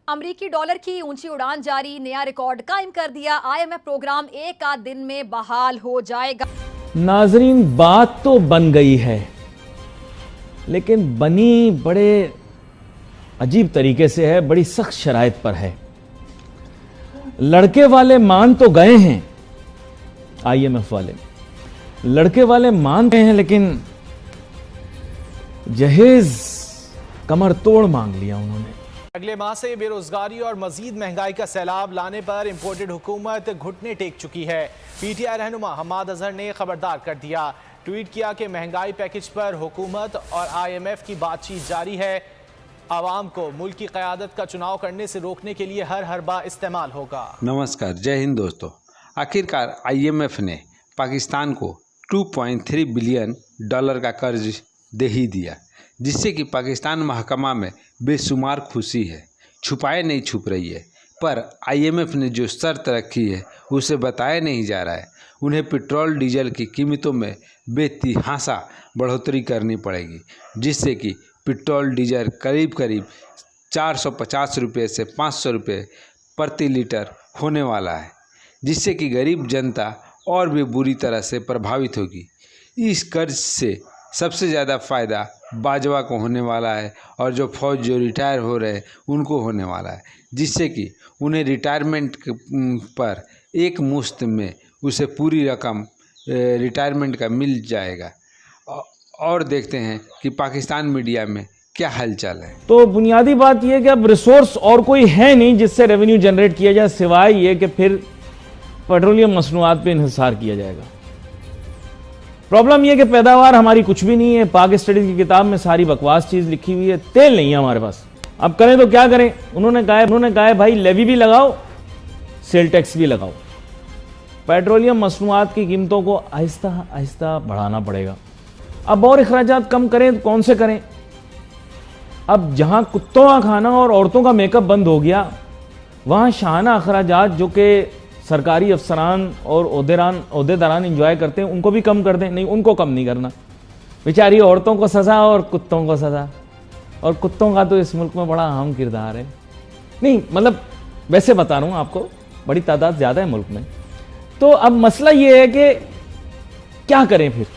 अमरीकी डॉलर की ऊंची उड़ान जारी, नया रिकॉर्ड कायम कर दिया। IMF प्रोग्राम एक आध दिन में बहाल हो जाएगा। नाजरीन, बात तो बन गई है, लेकिन बनी बड़े अजीब तरीके से है, बड़ी सख्त शराइत पर है। लड़के वाले मान तो गए हैं, IMF वाले लड़के वाले मान गए हैं, लेकिन जहेज कमर तोड़ मांग लिया उन्होंने। अगले माह से बेरोजगारी और मजीद महंगाई का सैलाब लाने पर इंपोर्टेड हुकूमत घुटने टेक चुकी है। PTI रहनुमा हम्माद अजहर ने खबरदार कर दिया, ट्वीट किया कि महंगाई पैकेज पर हुकूमत और IMF की बातचीत जारी है। आवाम को मुल्क की क़यादत का चुनाव करने से रोकने के लिए हर हरबा इस्तेमाल होगा। नमस्कार, जय हिंद दोस्तों। आखिरकार IMF ने पाकिस्तान को $2.3 बिलियन का कर्ज दे ही दिया, जिससे कि पाकिस्तान महकमा में बेशुमार खुशी है, छुपाए नहीं छुप रही है। पर IMF ने जो शर्त रखी है उसे बताया नहीं जा रहा है। उन्हें पेट्रोल डीजल की कीमतों में बेतहाशा बढ़ोतरी करनी पड़ेगी, जिससे कि पेट्रोल डीजल करीब 450 रुपये से 500 रुपये प्रति लीटर होने वाला है, जिससे कि गरीब जनता और भी बुरी तरह से प्रभावित होगी। इस कर्ज से सबसे ज़्यादा फ़ायदा बाजवा को होने वाला है और जो फौज जो रिटायर हो रहे हैं उनको होने वाला है, जिससे कि उन्हें रिटायरमेंट पर एक मुश्त में उसे पूरी रकम रिटायरमेंट का मिल जाएगा। और देखते हैं कि पाकिस्तान मीडिया में क्या हलचल है। तो बुनियादी बात यह कि अब रिसोर्स और कोई है नहीं जिससे रेवेन्यू जनरेट किया जाए, सिवाय ये कि फिर पेट्रोलियम मसनूआत पे इन्हिसार किया जाएगा। प्रॉब्लम यह कि पैदावार हमारी कुछ भी नहीं है। पाक स्टडीज की किताब में सारी बकवास चीज लिखी हुई है, तेल नहीं है हमारे पास। अब करें तो क्या करें? उन्होंने कहा है भाई लेवी भी लगाओ, सेल टैक्स भी लगाओ। पेट्रोलियम मसनूआत की कीमतों को आहिस्ता आहिस्ता बढ़ाना पड़ेगा। अब और अखराजात कम करें तो कौन से करें? अब जहां कुत्तों का खाना और औरतों का मेकअप बंद हो गया, वहां शाहाना अखराजात जो कि सरकारी अफसरान और ओहदेदारान इंजॉय करते हैं उनको भी कम कर दें। नहीं, उनको कम नहीं करना। बेचारी औरतों को सजा और कुत्तों को सजा। और कुत्तों का तो इस मुल्क में बड़ा अहम किरदार है। नहीं मतलब वैसे बता रहा हूं आपको, बड़ी तादाद ज्यादा है मुल्क में। तो अब मसला ये है कि क्या करें फिर?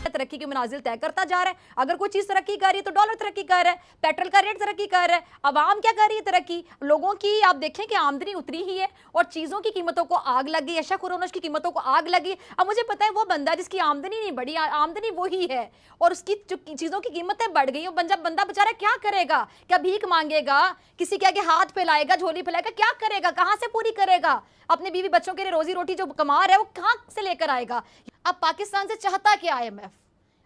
तरक्की की मनाजिल तय करता जा रहा है। अगर कोई चीज तरक्की कर रही है तो डॉलर तरक्की कर रहा है, पेट्रोल का रेट तरक्की कर रहा है। अवाम क्या कर रही है? तरक्की। लोगों की आप देखें कि आमदनी उतरी ही है और चीजों की कीमतों को आग लगी, अशा खुरोनश की कीमतों को आग लगी। अब मुझे पता है वो बंदा जिसकी आमदनी नहीं बढ़ी, आमदनी वही है और उसकी चीजों की कीमतें बढ़ गई। बंदा बेचारा क्या करेगा? क्या भीख मांगेगा? किसी के आगे हाथ फैलाएगा, झोली फैलाएगा? क्या करेगा? कहां से पूरी करेगा? अपने बीवी बच्चों के लिए रोजी रोटी जो कमा रहा है वो कहां से लेकर आएगा? अब पाकिस्तान से चाहता क्या IMF?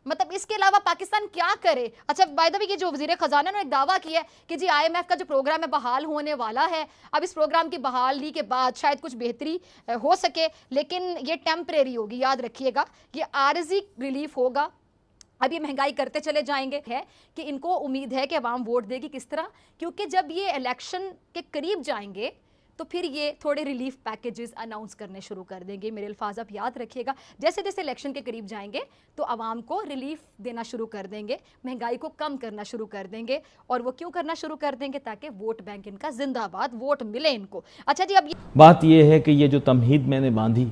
मतलब इसके अलावा पाकिस्तान क्या करे? अच्छा, बाय द वे, ये जो वजीर खजाना ने एक दावा किया है कि जी IMF का जो प्रोग्राम है बहाल होने वाला है। अब इस प्रोग्राम की बहाली के बाद शायद कुछ बेहतरी हो सके, लेकिन ये टेम्परेरी होगी। याद रखिएगा, ये आरजी रिलीफ होगा। अब ये महंगाई करते चले जाएंगे। है कि इनको उम्मीद है कि अवाम वोट देगी। किस तरह? क्योंकि जब ये इलेक्शन के करीब जाएंगे तो फिर ये थोड़े रिलीफ पैकेजेस अनाउंस करने शुरू कर देंगे। मेरे अल्फाज आप याद रखिएगा, जैसे जैसे इलेक्शन के करीब जाएंगे तो आवाम को रिलीफ देना शुरू कर देंगे, महंगाई को कम करना शुरू कर देंगे। और वो क्यों करना शुरू कर देंगे? ताकि वोट बैंक इनका जिंदाबाद, वोट मिले इनको। अच्छा जी, अब बात ये है कि ये जो तमहीद मैंने बांधी,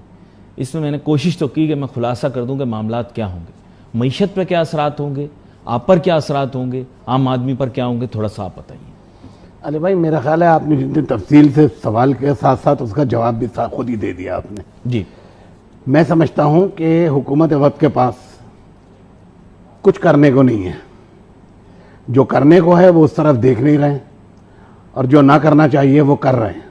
इसमें मैंने कोशिश तो की कि मैं खुलासा कर दूं कि मामलात क्या होंगे, मईशत पर क्या असरात होंगे, आप पर क्या असरात होंगे, आम आदमी पर क्या होंगे। थोड़ा सा आप बताइए। अली भाई, मेरा ख्याल है आपने जितनी तफसील से सवाल के साथ साथ उसका जवाब भी खुद ही दे दिया आपने जी। मैं समझता हूं कि हुकूमत वक्त के पास कुछ करने को नहीं है। जो करने को है वो उस तरफ देख नहीं रहे और जो ना करना चाहिए वो कर रहे हैं।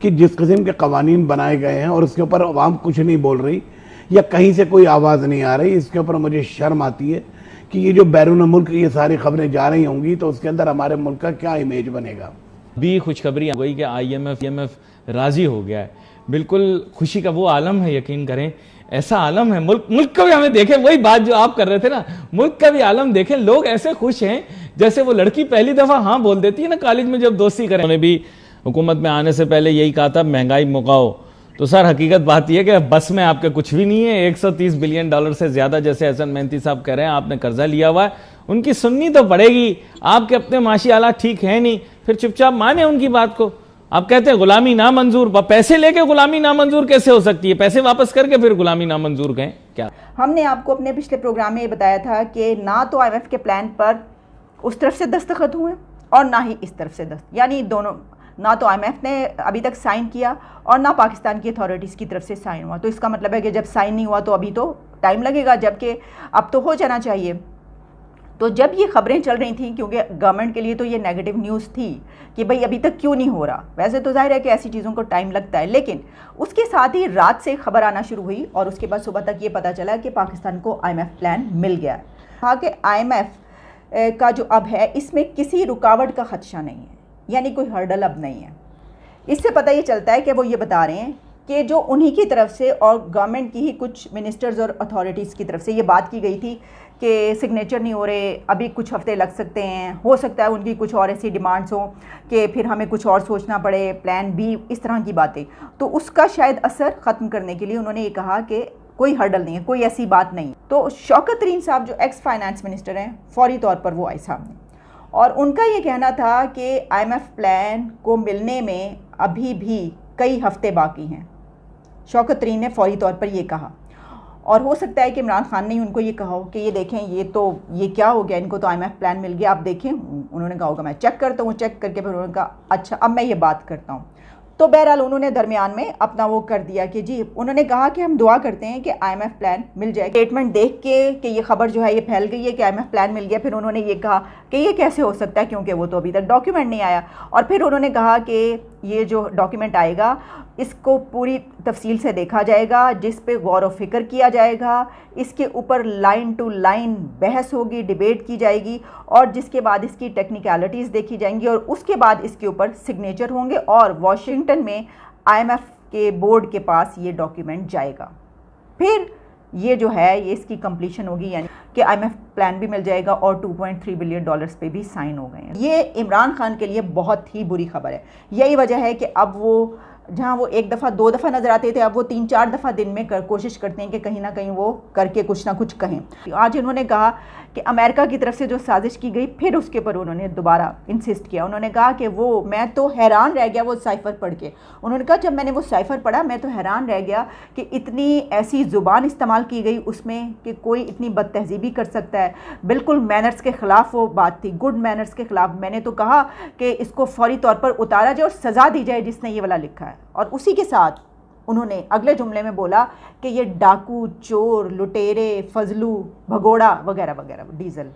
कि जिस किस्म के कवानीन बनाए गए हैं और उसके ऊपर अवाम कुछ नहीं बोल रही या कहीं से कोई आवाज़ नहीं आ रही, इसके ऊपर मुझे शर्म आती है कि ये जो बैरून मुल्क ये सारी खबरें जा रही होंगी तो उसके अंदर हमारे मुल्क का क्या इमेज बनेगा। भी खुशखबरी आ गई कि IMF राजी हो गया है। बिल्कुल खुशी का वो आलम है, यकीन करें ऐसा आलम है। मुल्क का भी हमें देखें, वही बात जो आप कर रहे थे ना, मुल्क का भी आलम देखें। लोग ऐसे खुश हैं जैसे वो लड़की पहली दफा हाँ बोल देती है ना कॉलेज में जब दोस्ती करें। उन्होंने भी हुकूमत में आने से पहले यही कहा था महंगाई मुकाओ। तो सर हकीकत बात यह कि बस में आपके कुछ भी नहीं है। $130 बिलियन से ज्यादा, जैसे हसन मेहंती साहब कह रहे हैं, आपने कर्जा लिया हुआ है। उनकी सुननी तो पड़ेगी। आपके अपने माशी हालात ठीक है नहीं, फिर चुपचाप माने उनकी बात को। आप कहते हैं गुलामी नामंजूर, पैसे लेके गुलामी नामंजूर कैसे हो सकती है? पैसे वापस करके फिर गुलामी नामंजूर कहें क्या? हमने आपको अपने पिछले प्रोग्राम में बताया था कि ना तो IMF के प्लान पर उस तरफ से दस्तखत हुए और ना ही इस तरफ से यानी दोनों, ना तो IMF ने अभी तक साइन किया और ना पाकिस्तान की अथॉरिटीज़ की तरफ से साइन हुआ। तो इसका मतलब है कि जब साइन नहीं हुआ तो अभी तो टाइम लगेगा, जबकि अब तो हो जाना चाहिए। तो जब ये खबरें चल रही थी, क्योंकि गवर्नमेंट के लिए तो ये नेगेटिव न्यूज़ थी कि भाई अभी तक क्यों नहीं हो रहा। वैसे तो जाहिर है कि ऐसी चीज़ों को टाइम लगता है, लेकिन उसके साथ ही रात से खबर आना शुरू हुई और उसके बाद सुबह तक ये पता चला कि पाकिस्तान को IMF प्लान मिल गया। कहा कि IMF का जो अब है इसमें किसी रुकावट का खदशा नहीं है, यानी कोई हर्डल अब नहीं है। इससे पता ये चलता है कि वो ये बता रहे हैं कि जो उन्हीं की तरफ से और गवर्नमेंट की ही कुछ मिनिस्टर्स और अथॉरिटीज़ की तरफ से ये बात की गई थी कि सिग्नेचर नहीं हो रहे, अभी कुछ हफ्ते लग सकते हैं, हो सकता है उनकी कुछ और ऐसी डिमांड्स हों कि फिर हमें कुछ और सोचना पड़े, प्लान बी, इस तरह की बातें। तो उसका शायद असर ख़त्म करने के लिए उन्होंने ये कहा कि कोई हर्डल नहीं है, कोई ऐसी बात नहीं। तो शौकत तरीन साहब जो एक्स फाइनेंस मिनिस्टर हैं, फौरी तौर पर वो आए सामने और उनका ये कहना था कि IMF प्लान को मिलने में अभी भी कई हफ्ते बाकी हैं। शौकत तरीन ने फौरी तौर पर ये कहा और हो सकता है कि इमरान खान ने उनको ये कहा हो कि ये देखें ये क्या हो गया, इनको तो IMF प्लान मिल गया, आप देखें। उन्होंने कहा होगा मैं चेक करता हूँ, चेक करके फिर उन्होंने कहा अच्छा अब मैं ये बात करता हूँ। तो बहरहाल उन्होंने दरमियान में अपना वो कर दिया कि जी, उन्होंने कहा कि हम दुआ करते हैं कि IMF प्लान मिल जाए। स्टेटमेंट देख के कि ये खबर जो है ये फैल गई है कि IMF प्लान मिल गया, फिर उन्होंने ये कहा कि ये कैसे हो सकता है क्योंकि वो तो अभी तक डॉक्यूमेंट नहीं आया। और फिर उन्होंने कहा कि ये जो डॉक्यूमेंट आएगा इसको पूरी तफसील से देखा जाएगा, जिस पे गौर व फिक्र किया जाएगा, इसके ऊपर लाइन टू लाइन बहस होगी, डिबेट की जाएगी और जिसके बाद इसकी टेक्निकलिटीज़ देखी जाएंगी और उसके बाद इसके ऊपर सिग्नेचर होंगे और वॉशिंगटन में IMF के बोर्ड के पास ये डॉक्यूमेंट जाएगा। फिर ये जो है ये इसकी कंप्लीशन होगी, यानी कि IMF प्लान भी मिल जाएगा और $2.3 बिलियन पे भी साइन हो गए हैं। ये इमरान खान के लिए बहुत ही बुरी खबर है। यही वजह है कि अब वो जहाँ वो एक दफ़ा दो दफ़ा नज़र आते थे, अब वो 3-4 दफ़ा दिन में कोशिश करते हैं कि कहीं ना कहीं वो करके कुछ ना कुछ कहें। आज उन्होंने कहा कि अमेरिका की तरफ से जो साजिश की गई, फिर उसके ऊपर उन्होंने दोबारा इंसिस्ट किया। उन्होंने कहा कि वो, मैं तो हैरान रह गया वो साइफ़र पढ़ के। उन्होंने कहा जब मैंने वो साइफ़र पढ़ा मैं तो हैरान रह गया कि इतनी ऐसी ज़ुबान इस्तेमाल की गई उसमें कि कोई इतनी बदतहज़ीबी कर सकता है। बिल्कुल मैनर्स के ख़िलाफ़ वो बात थी, गुड मैनर्स के ख़िलाफ़। मैंने तो कहा कि इसको फौरी तौर पर उतारा जाए और सज़ा दी जाए जिसने ये वाला लिखा है। और उसी के साथ उन्होंने अगले जुमले में बोला कि ये डाकू, चोर, लुटेरे, फजलू, भगोड़ा वगैरह वगैरह, डीजल।